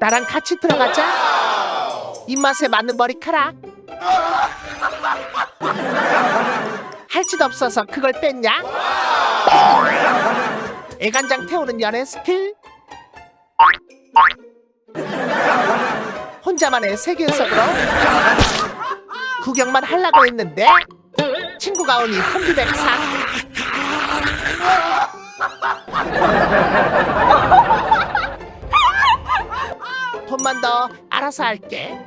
나랑 같이 들어가자. 입맛에 맞는 머리카락. 할 짓 없어서 그걸 뺐냐? 애간장 태우는 연애 스킬. 혼자만의 세계 속으로 구경만 하려고 했는데 친구가 오니 혼비백산. 돈만 더 알아서 할게.